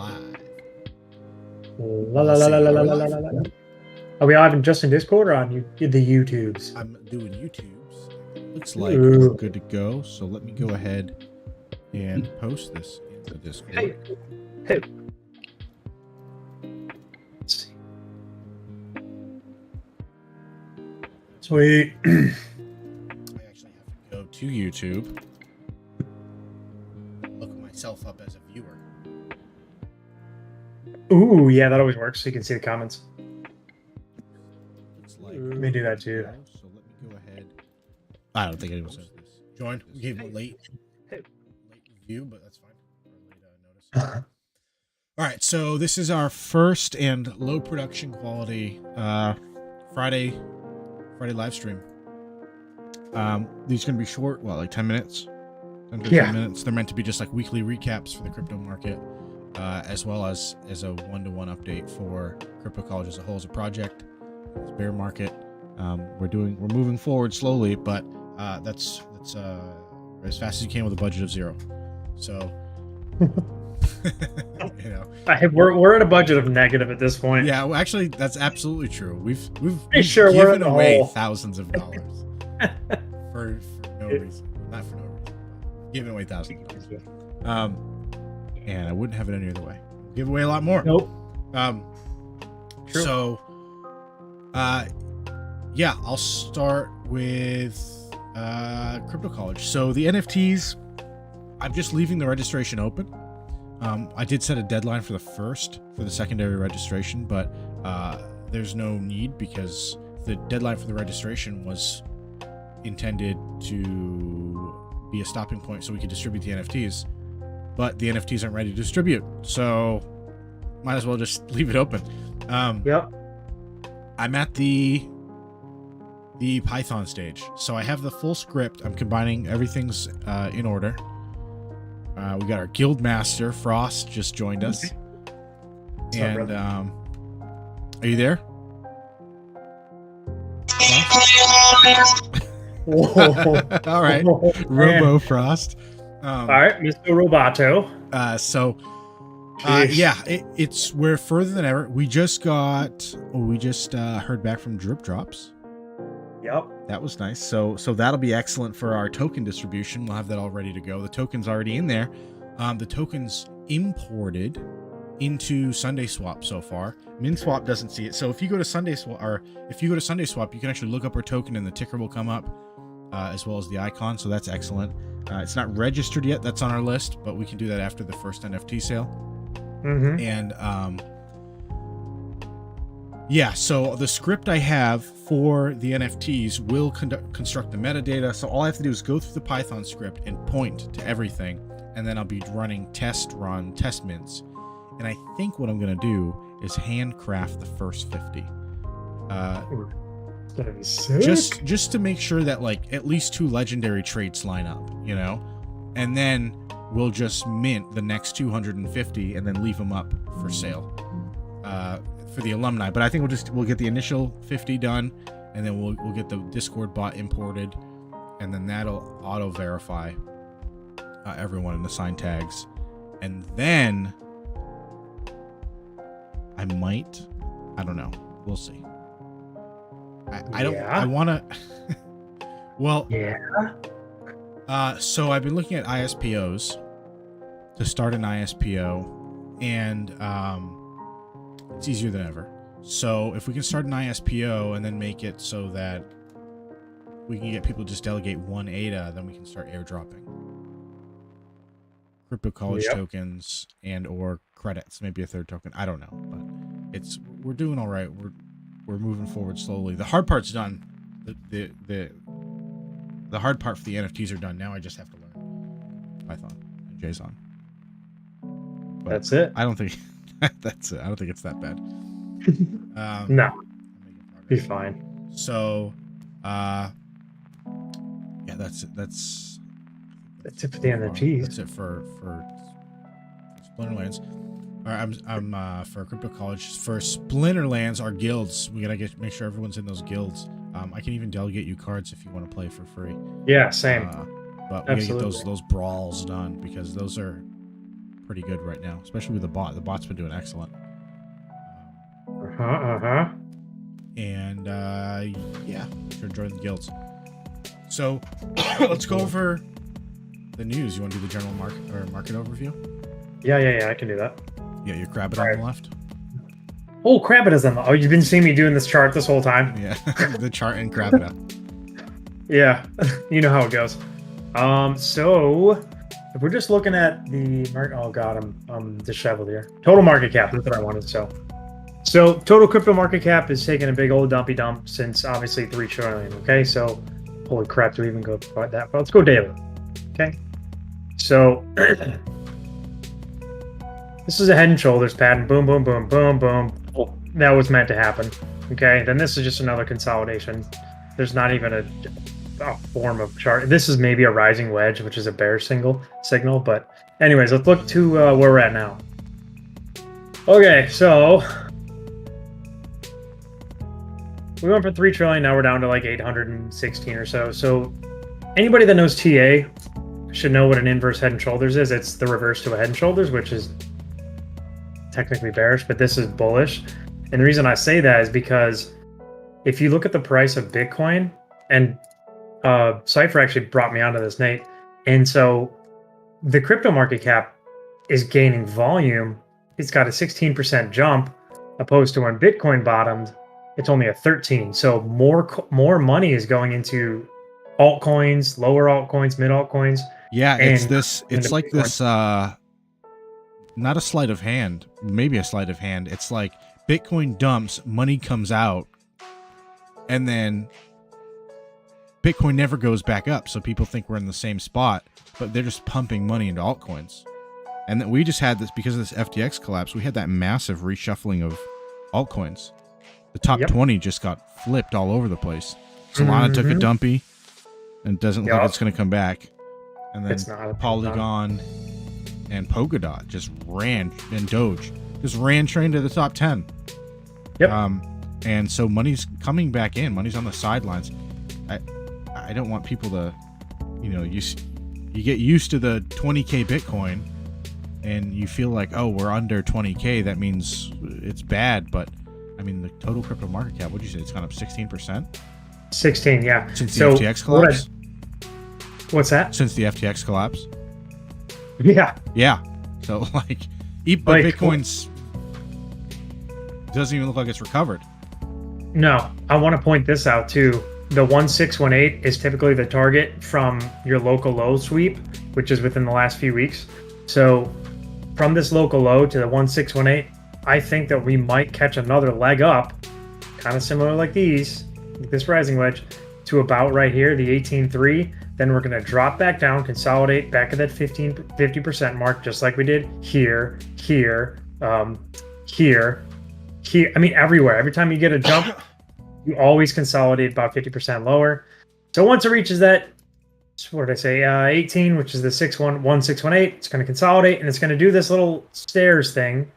live. La la la la la la la la la. Are we live just in Discord or on the YouTubes? I'm doing YouTube's. Looks like Ooh. we're good to go. So let me go ahead and post this into Discord. Hey. Let's see. Sweet. I actually have to go to YouTube. Look myself up as a viewer. Ooh, yeah, that always works. So you can see the comments. Looks like Let me do that too. So let me go ahead. I don't think anyone says this. Join. We gave him a late review, but that's fine. Or late notice. All right, so this is our first and low production quality Friday live stream. These are gonna be short, like 10 minutes. 10 15 minutes. They're meant to be just like weekly recaps for the crypto market, as well as a one-to-one update for Crypto College as a whole as a project. It's bear market. We're moving forward slowly, but that's as fast as you can with a budget of 0. So you know, we're at a budget of negative at this point. Yeah, well, actually, that's absolutely true. We've given away thousands of dollars for no reason. Not for no reason. Giving away thousands of dollars. And I wouldn't have it any other way. Give away a lot more. Nope. True. So, yeah, I'll start with Crypto College. So the NFTs, I'm just leaving the registration open. I did set a deadline for the secondary registration, but there's no need because the deadline for the registration was intended to be a stopping point so we could distribute the NFTs, but the NFTs aren't ready to distribute, so might as well just leave it open. Yep. I'm at the Python stage, so I have the full script. I'm combining everything's in order. We got our guild master Frost just joined us. And are you there? All right, Robo Frost. All right, Mr. Roboto. Yeah, we're further than ever. We just heard back from Drip Drops. Yep. That was nice. So that'll be excellent for our token distribution. We'll have that all ready to go. The token's already in there. The token's imported into Sunday Swap so far. MinSwap doesn't see it. So if you go to Sunday Swap, you can actually look up our token and the ticker will come up, as well as the icon. So that's excellent. It's not registered yet. That's on our list, but we can do that after the first NFT sale. Mm-hmm. And yeah, so the script I have for the NFTs will construct the metadata. So all I have to do is go through the Python script and point to everything, and then I'll be running test mints. And I think what I'm going to do is handcraft the first 50. That'd be sick. Just to make sure that like at least 2 legendary traits line up, you know? And then we'll just mint the next 250 and then leave them up for sale. For the alumni, but I think we'll get the initial 50 done, and then we'll get the Discord bot imported, and then that'll auto verify everyone in the sign tags, and then I don't know, we'll see. I want to. Well, yeah. So I've been looking at ISPOs to start an ISPO, and it's easier than ever. So if we can start an ISPO and then make it so that we can get people to just delegate 1 ADA, then we can start airdropping Crypto College tokens and or credits, maybe a third token. I don't know, but we're doing all right. We're moving forward slowly. The hard part's done. The hard part for the NFTs are done. Now I just have to learn Python and JSON. But that's it. I don't think that's it. I don't think it's that bad. No, be fine. So, yeah, that's it. That's it for the NFTs. That's it for Splinterlands. All right, I'm for Crypto College for Splinterlands. Our guilds. We gotta make sure everyone's in those guilds. I can even delegate you cards if you want to play for free. Yeah, same. But we gotta get those brawls done because those are pretty good right now, especially with the bot. The bot's been doing excellent. And yeah, sure, join the guilds. So let's go over the news. You want to do the general market overview? Yeah, I can do that. Yeah, your Crabbit on the left. Oh, Crabbit is on the. Oh, you've been seeing me doing this chart this whole time. Yeah, the chart and Crabbit. Yeah, you know how it goes. So if we're just looking at the market, oh god, I'm disheveled here. Total market cap. That's what I wanted to show. So total crypto market cap is taking a big old dumpy dump since obviously 3 trillion. Okay, so holy crap, do we even go that far? Let's go daily. Okay, so. This is a head and shoulders pattern. Boom, boom, boom, boom, boom. Oh, that was meant to happen. Okay, then this is just another consolidation. There's not even a form of chart. This is maybe a rising wedge, which is a bear signal. But anyways, let's look to where we're at now. Okay, so we went from 3 trillion. Now we're down to like 816 or so. So anybody that knows TA should know what an inverse head and shoulders is. It's the reverse to a head and shoulders, which is technically bearish, but this is bullish. And the reason I say that is because if you look at the price of Bitcoin, and Cypher actually brought me onto this, Nate, and so the crypto market cap is gaining volume. It's got a 16% jump, opposed to when Bitcoin bottomed, it's only a 13. So more money is going into altcoins, lower altcoins, mid altcoins. Yeah, it's like Bitcoin. This not a sleight of hand, maybe a sleight of hand. It's like Bitcoin dumps, money comes out, and then Bitcoin never goes back up. So people think we're in the same spot, but they're just pumping money into altcoins. And then we just had this, because of this FTX collapse, we had that massive reshuffling of altcoins. The top 20 just got flipped all over the place. Solana took a dumpy, and it doesn't look like it's going to come back. And then Polygon and Polkadot just ran, and Doge just ran straight to the top 10. Yep. And so money's coming back in. Money's on the sidelines. I don't want people to, you get used to the 20K Bitcoin, and you feel like, oh, we're under 20K. That means it's bad. But I mean, the total crypto market cap, what'd you say? It's gone up 16%? 16, yeah. Since the FTX collapse? What's that? Since the FTX collapse? Yeah. Yeah. So, but Bitcoin's doesn't even look like it's recovered. No, I want to point this out too. The 1618 is typically the target from your local low sweep, which is within the last few weeks. So from this local low to the 1618, I think that we might catch another leg up, kind of similar like this rising wedge, to about right here, the 18.3. Then we're going to drop back down, consolidate back at that 50% mark, just like we did here. I mean, everywhere. Every time you get a jump, you always consolidate about 50% lower. So once it reaches that, what did I say, 18, which is the 1618, it's going to consolidate, and it's going to do this little stairs thing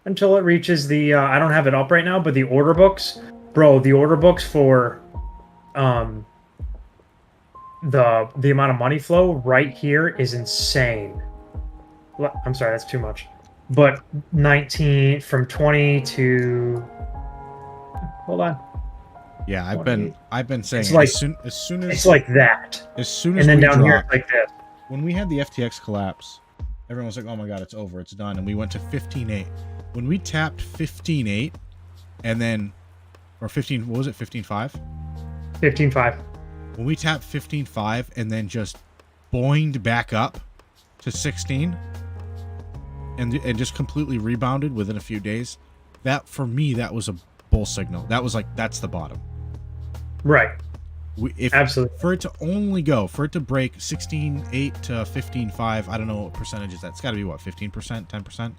until it reaches the, I don't have it up right now, but the order books, bro, the order books for the amount of money flow right here is insane. I'm sorry, that's too much. But 19 from 20 to, hold on. Yeah, I've been saying it's like, as soon as it's like that. As soon as and then we down dropped, here it's like this. When we had the FTX collapse, everyone was like, "Oh my god, it's over, it's done," and we went to 15.8. When we tapped 15.8, and then, or 15, what was it, 15.5? 15.5. When we tapped 15.5 and then just boinged back up to 16, and just completely rebounded within a few days, that, for me, that was a bull signal. That was like, that's the bottom. Right. Absolutely. For it to break 16.8 to 15.5, I don't know what percentage is that. It's got to be, what, 15%, 10%?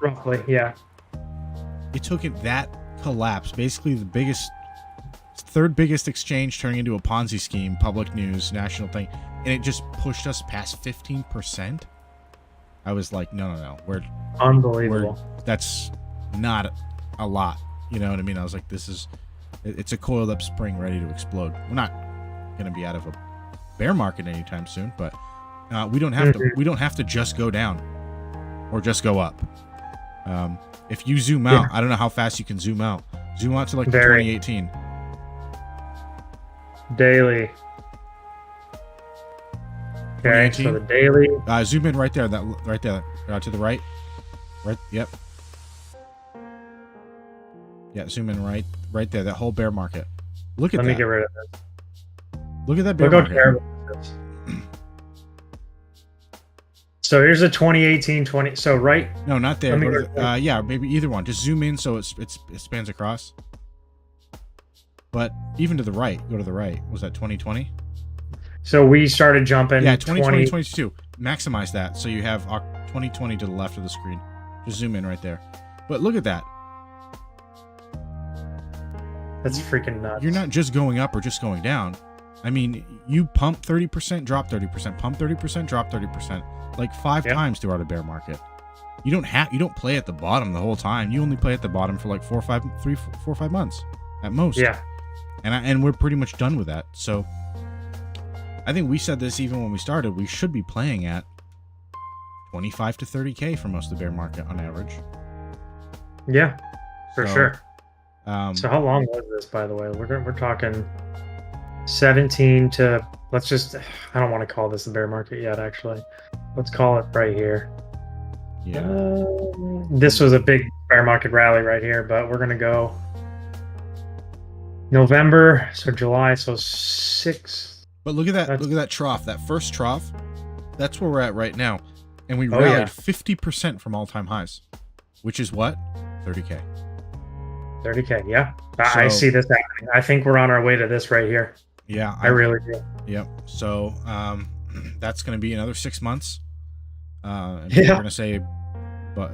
Roughly, yeah. It took it that collapse, basically the third biggest exchange turning into a Ponzi scheme, public news, national thing, and it just pushed us past 15%. I was like, no, we're unbelievable. That's not a lot. You know what I mean? I was like, it's a coiled up spring ready to explode. We're not going to be out of a bear market anytime soon, but we don't have to just go down. or just go up. If you zoom out, I don't know how fast you can zoom out. Zoom out to like 2018. Daily. Okay, so the daily. Zoom in right there. That right there, to the right. Right. Yep. Yeah. Zoom in right there. That whole bear market. Look at that. Let me get rid of this. Look at that bear market. Look how terrible this is. So here's a 2018, 20. So right. No, not there. Yeah, maybe either one. Just zoom in so it spans across. But even to the right, go to the right. Was that 2020? So we started jumping. Yeah, 2020, 2022. Maximize that so you have 2020 to the left of the screen. Just zoom in right there. But look at that. That's freaking nuts. You're not just going up or just going down. I mean, you pump 30%, drop 30%, pump 30%, drop 30%, like 5 times throughout a bear market. You don't play at the bottom the whole time. You only play at the bottom for like 4 or 5 months at most. Yeah. And we're pretty much done with that. So I think we said this even when we started. We should be playing at 25 to 30K for most of the bear market on average. Yeah, for sure. So how long was this, by the way? We're talking 17 to, let's just, I don't want to call this the bear market yet, actually. Let's call it right here. Yeah. This was a big bear market rally right here, but we're going to go November, so July, so 6. But look at that. Look at that trough. That first trough. That's where we're at right now. And we rallied 50% from all-time highs, which is what? 30K. 30K, yeah. I see this happening. I think we're on our way to this right here. Yeah. I really do. Yep. So that's going to be another 6 months. And we're going to say, but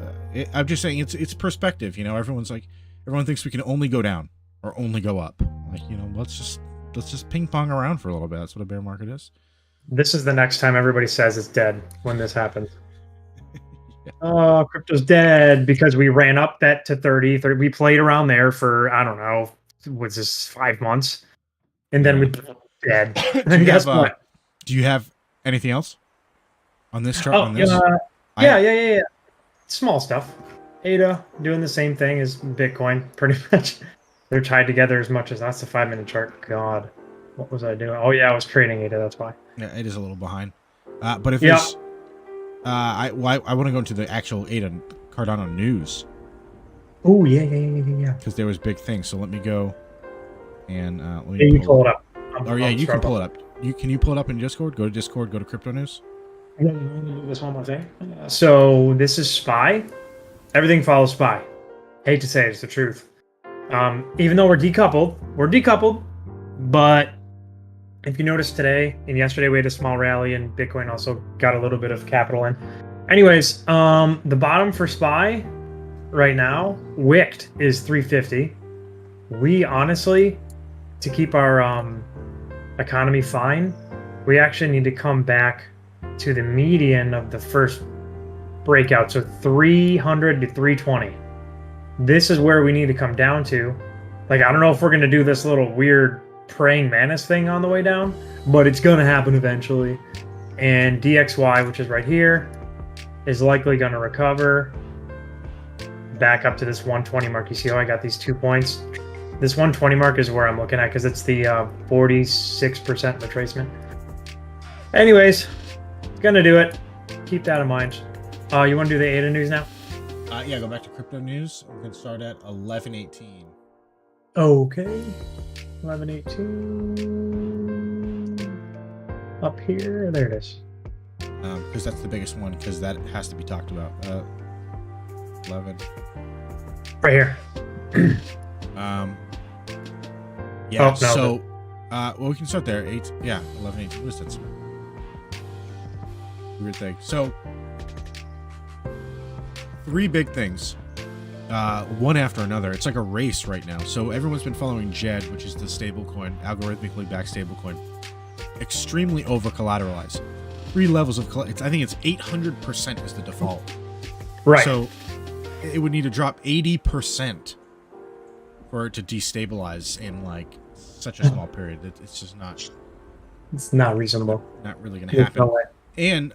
I'm just saying it's perspective. You know, everyone thinks we can only go down or only go up. Like, you know, let's just ping pong around for a little bit. That's what a bear market is. This is the next time everybody says it's dead when this happens. Oh, crypto's dead because we ran up that to 30. We played around there for, I don't know, was this 5 months? And then we dead. And then guess what? Do you have anything else on this chart? Yeah. Small stuff. ADA doing the same thing as Bitcoin, pretty much. They're tied together as much as that's the 5-minute chart. God, what was I doing? Oh yeah, I was trading ADA. That's why. Yeah, it is a little behind. But if there's, I want to go into the actual ADA Cardano news. Oh yeah. Because there was big things. So let me go and let me. You pull it up. You can pull it up. Can you pull it up in Discord? Go to Discord. Go to Crypto News. This one more thing. So this is SPY. Everything follows SPY. Hate to say it, it's the truth. Even though we're decoupled, but if you notice today and yesterday we had a small rally and Bitcoin also got a little bit of capital in. Anyways, the bottom for SPY right now, wicked, is 350. We honestly, to keep our economy fine, we actually need to come back to the median of the first breakout, so 300 to 320. This is where we need to come down to. Like, I don't know if we're going to do this little weird praying mantis thing on the way down, but it's going to happen eventually. And DXY, which is right here, is likely going to recover back up to this 120 mark. You see how I got these 2 points? This 120 mark is where I'm looking at because it's the 46% retracement. Anyways, gonna do it. Keep that in mind. You want to do the ADA news now? Yeah, go back to Crypto News. We're going to start at 11:18. Okay. 11:18. Up here. There it is. Because that's the biggest one, because that has to be talked about. 11. Right here. Yeah, so well, we can start there. 11:18. What is that? Weird thing. So 3 big things, one after another. It's like a race right now. So everyone's been following JED, which is the stablecoin, algorithmically backed stablecoin, extremely over collateralized. 3 levels of I think it's 800% is the default. Right. So it would need to drop 80% for it to destabilize in like such a small period. It's just not. It's not reasonable. Not really going to happen. No way. And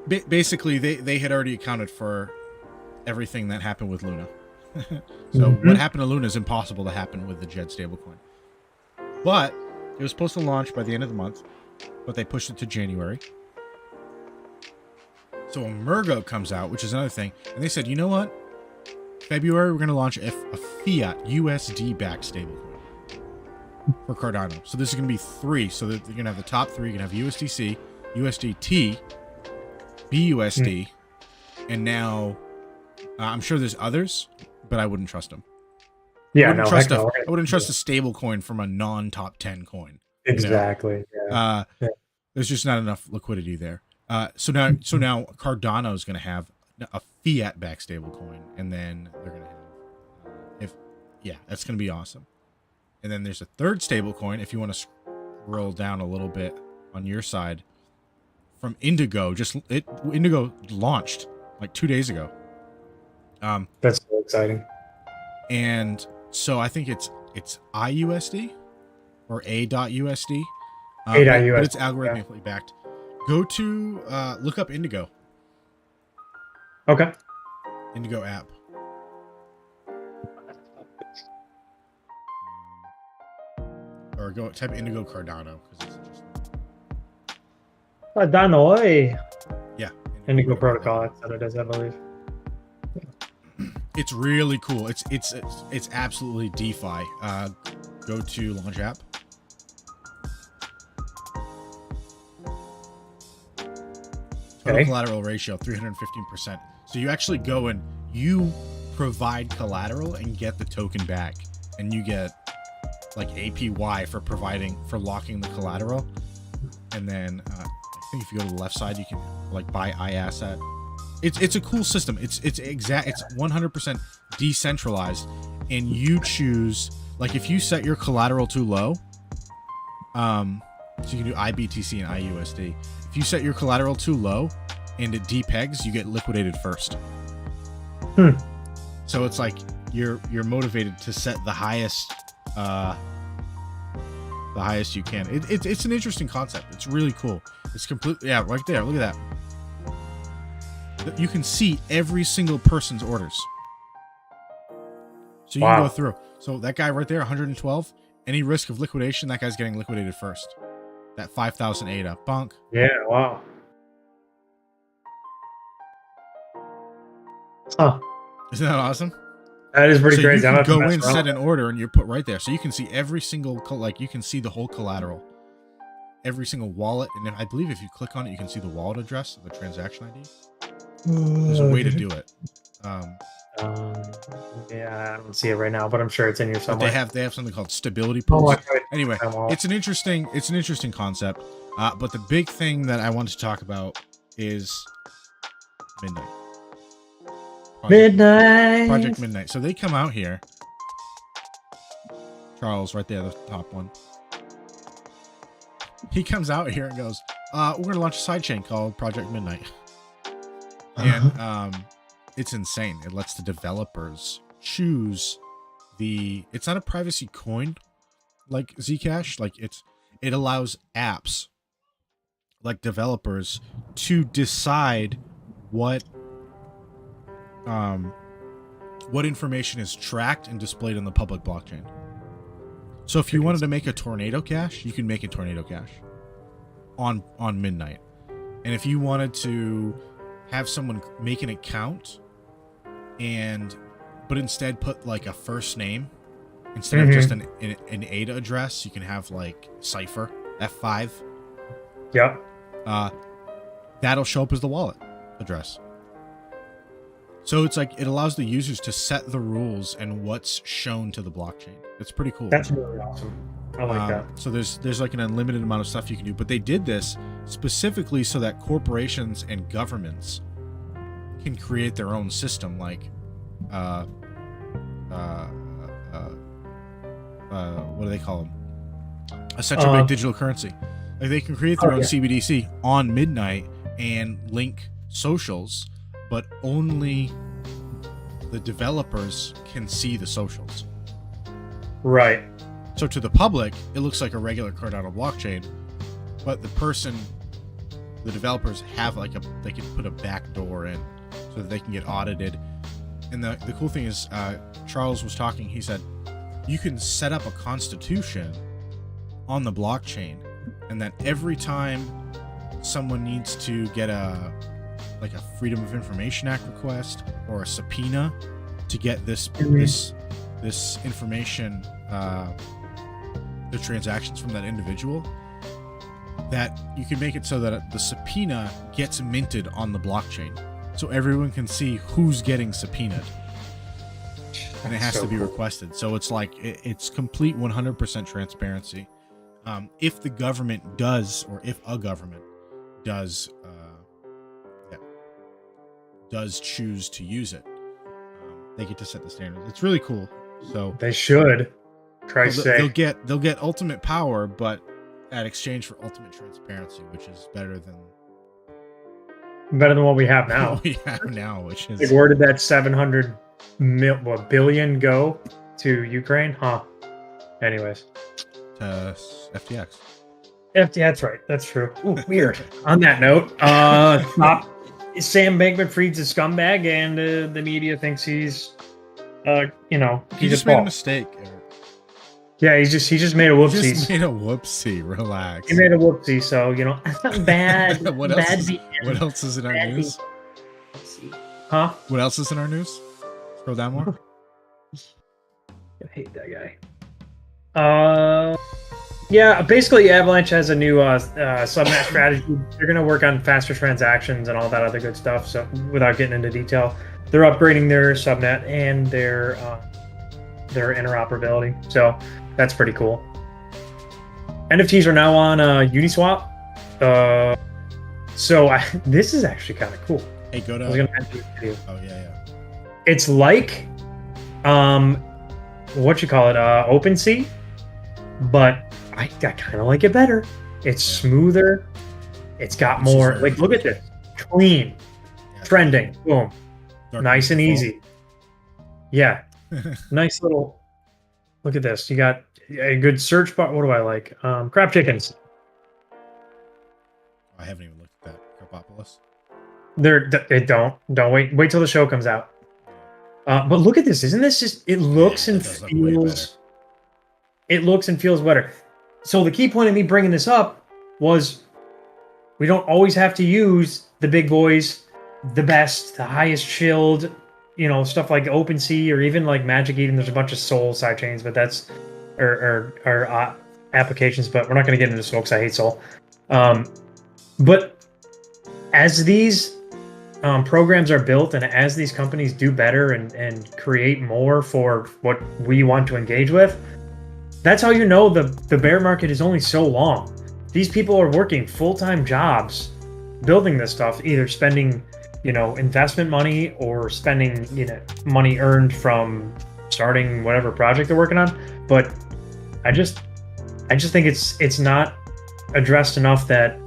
basically, they had already accounted for everything that happened with Luna. So what happened to Luna is impossible to happen with the Jed stablecoin. But it was supposed to launch by the end of the month, but they pushed it to January. So Emergo comes out, which is another thing, and they said, you know what? February, we're going to launch a fiat USD-backed stablecoin for Cardano. So this is going to be 3. So that you're going to have the top 3. You're going to have USDC, USDT, BUSD, and now I'm sure there's others, but I wouldn't trust them. Yeah, I wouldn't trust a stable coin from a non-top 10 coin. Exactly. Yeah. There's just not enough liquidity there. So now Cardano is going to have a fiat-backed stable coin, and then they're going to have, that's going to be awesome. And then there's a third stable coin, if you want to scroll down a little bit on your side, from Indigo. Indigo launched like 2 days ago. That's so exciting. And so I think it's IUSD or A.USD. A.USD. But it's algorithmically backed. Go to look up Indigo. Okay. Indigo app. Or go type Indigo Cardano because it's interesting. Cardano, hey. Yeah. Indigo Protocol. That's what it is, I believe. It's really cool. It's absolutely DeFi. Go to launch app. Total collateral ratio 315%. So you actually go and you provide collateral and get the token back, and you get like APY for locking the collateral. And then I think if you go to the left side, you can like buy iAsset. It's a cool system. It's 100% decentralized, and you choose, like, if you set your collateral too low, so you can do IBTC and IUSD. If you set your collateral too low and it depegs, you get liquidated first. So it's like you're motivated to set the highest you can. It's an interesting concept. It's really cool. It's completely, right there. Look at that. You can see every single person's orders. So you can go through. So that guy right there, 112, any risk of liquidation, that guy's getting liquidated first. That 5,000 ADA. Bonk. Yeah, wow. Huh. Isn't that awesome? That is pretty so crazy. You can go in, set an order, and you're put right there. So you can see every single, you can see the whole collateral. Every single wallet. And I believe if you click on it, you can see the wallet address, the transaction ID. There's a way to do it. Yeah, I don't see it right now, but I'm sure it's in here somewhere. They have something called stability pools. Anyway, it's an interesting concept. But the big thing that I wanted to talk about is Midnight. Project Midnight. So they come out here. Charles, right there, the top one. He comes out here and goes, we're going to launch a sidechain called Project Midnight. And it's insane. It lets the developers choose it's not a privacy coin like Zcash. Like it allows apps like developers to decide what information is tracked and displayed on the public blockchain. So if you wanted to make a Tornado Cash, you can make a Tornado Cash on Midnight. And if you wanted to have someone make an account but instead put like a first name instead of just an ADA address, you can have like Cypher F5. Yeah. That'll show up as the wallet address. So it's like it allows the users to set the rules and what's shown to the blockchain. It's pretty cool. That's really awesome. I like that. So there's like an unlimited amount of stuff you can do, but they did this specifically so that corporations and governments can create their own system, like what do they call them? A central bank digital currency. Like they can create their own CBDC on Midnight and link socials, but only the developers can see the socials. Right. So to the public, it looks like a regular Cardano blockchain, but the person the developers have like they can put a back door in so that they can get audited. And the cool thing is, Charles was talking. He said you can set up a constitution on the blockchain, and that every time someone needs to get a Freedom of Information Act request or a subpoena to get this information, the transactions from that individual, that you can make it so that the subpoena gets minted on the blockchain, so everyone can see who's getting subpoenaed, and it has to be requested. So it's like it's complete 100% transparency. If the government does, or if a government does choose to use it, they get to set the standards. It's really cool. So they should. Christ's sake. They'll get ultimate power, but at exchange for ultimate transparency, which is better than what we have now. What we have now, which is like, where did that 700 billion go to Ukraine? Huh. Anyways. FTX. That's right. That's true. Ooh, weird. On that note, Sam Bankman-Fried's a scumbag, and the media thinks he's, he just made a mistake, Eric. Yeah, he just made a whoopsie. He just made a whoopsie. Relax. He made a whoopsie, so bad. What else is in our news? Huh? What else is in our news? Scroll down more. I hate that guy. Yeah, basically Avalanche has a new subnet strategy. They're going to work on faster transactions and all that other good stuff. So without getting into detail, they're upgrading their subnet and their interoperability. So that's pretty cool. NFTs are now on Uniswap. This is actually kind of cool. Hey, go to. I was going to mention this video. Oh yeah. It's like, OpenSea, but I kind of like it better. It's smoother. It's got more, like, look at this. Clean. Yeah. Trending. Boom. Nice and easy. Yeah. Nice little, look at this. You got a good search bar. What do I like? Crab chickens. I haven't even looked at that. Crapopolis. Don't wait till the show comes out. But look at this. Isn't this just, it looks and feels, it looks and feels better. So the key point of me bringing this up was we don't always have to use the big boys, the best, the highest chilled, stuff like OpenSea or even like Magic Eden. There's a bunch of Sol sidechains, but that's or applications, but we're not going to get into Sol because I hate Sol. But as these programs are built and as these companies do better and create more for what we want to engage with, that's how you know the bear market is only so long. These people are working full-time jobs building this stuff, either spending, investment money or spending, money earned from starting whatever project they're working on. But I just think it's not addressed enough that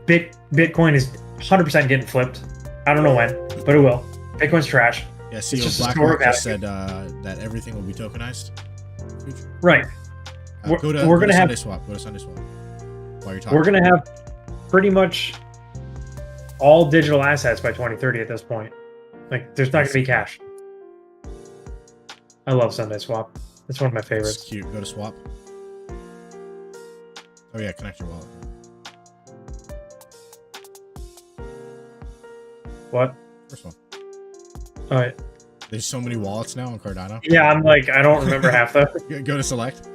Bitcoin is 100% getting flipped. I don't know when, but it will. Bitcoin's trash. Yeah, CEO BlackRock just said that everything will be tokenized. Right. We're going to have SundaeSwap. Go to SundaeSwap. While you're talking. We're going to have pretty much all digital assets by 2030 at this point. Like, there's not going to be cash. I love SundaeSwap. It's one of my favorites. It's cute. Go to swap. Oh yeah, connect your wallet. What? First one. All right. There's so many wallets now on Cardano. Yeah, I'm like, I don't remember half though. Go to select.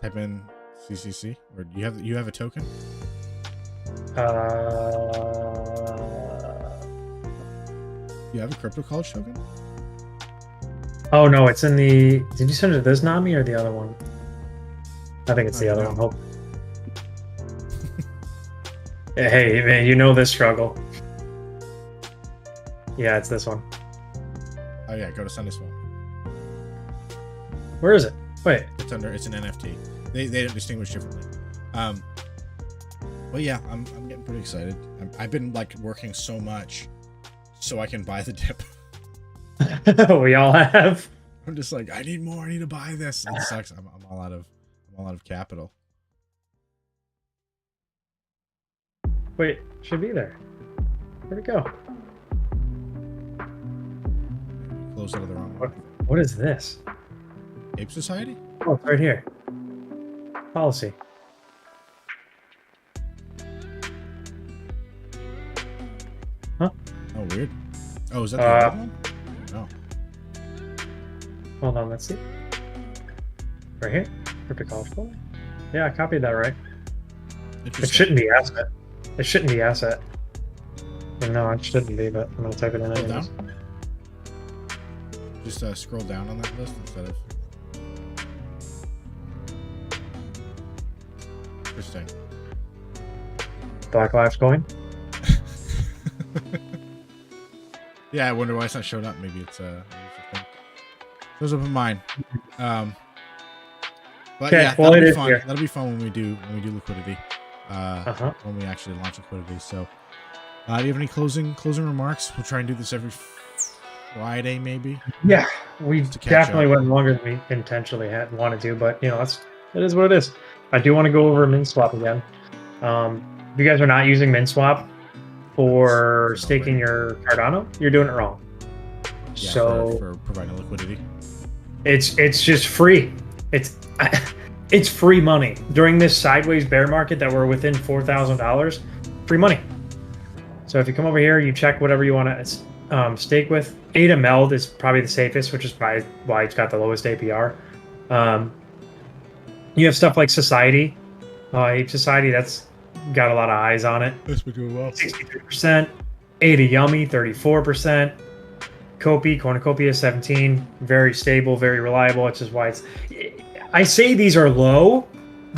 Type in CCC, or do you have a token? You have a crypto college token? Oh no, it's in the. Did you send it to this Nami or the other one? I think it's the other one. Hope. Hey man, you know this struggle. Yeah, it's this one. Oh yeah, go to SundaeSwap. Where is it? Wait. It's an NFT. They don't distinguish differently. But yeah, I'm getting pretty excited. I've been like working so much so I can buy the dip. We all have. I'm just like, I need more. I need to buy this. It sucks. I'm all out of capital. Wait, should be there. Where'd it go? Close out of the wrong one. What is this? Ape Society? Oh, it's right here. Policy. Huh? Oh, weird. Oh, is that the other one? No. Hold on, let's see. Right here? Crypto college pool? Yeah, I copied that right. It shouldn't be asset. It shouldn't be asset. No, it shouldn't be, but I'm gonna type it in anyways. Just scroll down on that list instead of. Interesting. Black Lives coin? Yeah, I wonder why it's not showing up. Maybe it's a thing. Shows up in mine. But okay, yeah, well, that'll be fun. Here. That'll be fun when we do liquidity. When we actually launch liquidity. So, do you have any closing remarks? We'll try and do this every Friday, maybe. Yeah, we definitely went longer than we intentionally had wanted to, but you know, it is what it is. I do want to go over MinSwap again. If you guys are not using MinSwap for staking your Cardano, you're doing it wrong. Yeah, so for providing liquidity, it's just free. It's free money during this sideways bear market that we're within $4,000. Free money. So if you come over here, you check whatever you want to stake with. ADA Meld is probably the safest, which is probably why it's got the lowest APR. You have stuff like Society, Ape Society. That's got a lot of eyes on it. That's been doing well. 63%. ADA Yummy, 34%. Cornucopia, 17. Very stable, very reliable, which is why I say these are low,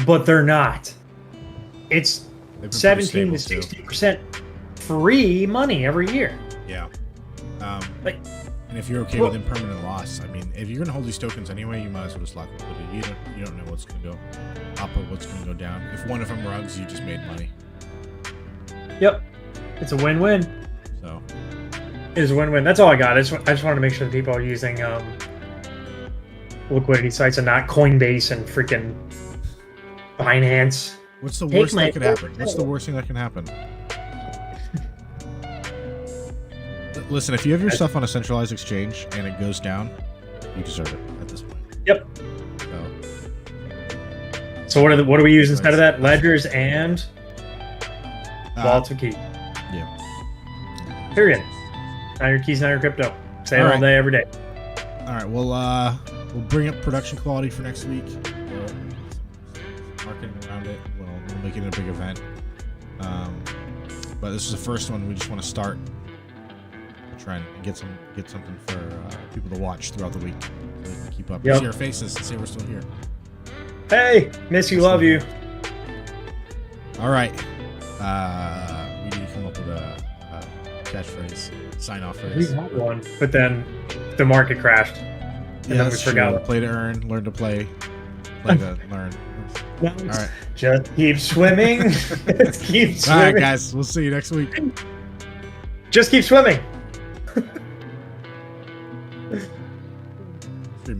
but they're not. It's 17 to 60% free money every year. Yeah. And if you're okay with impermanent loss, I mean, if you're gonna hold these tokens anyway, you might as well just lock liquidity. You don't know what's gonna go up or what's gonna go down. If one of them rugs, you just made money. Yep, it's a win-win. So it is a win-win. That's all I got. I just wanted to make sure that people are using liquidity sites and not Coinbase and freaking Binance. What's the worst that could happen? What's the worst thing that can happen? Listen, if you have your stuff on a centralized exchange and it goes down, you deserve it at this point. Yep. So what do we use instead of that? Ledgers and wallets with key. Yeah. Period. Not your keys, not your crypto. Say it all day, every day. All right. We'll bring up production quality for next week. Marketing around it. We'll make it a big event. But this is the first one. We just want to start trend and get something for people to watch throughout the week so they can keep up. See our faces and say we're still here. Hey, miss you, love you. All right, we need to come up with a catchphrase, sign off phrase. We had one, but then the market crashed, and then we forgot. Play to earn, learn to play to learn. All right, just keep swimming. Just keep swimming. All right, guys, we'll see you next week. Just keep swimming.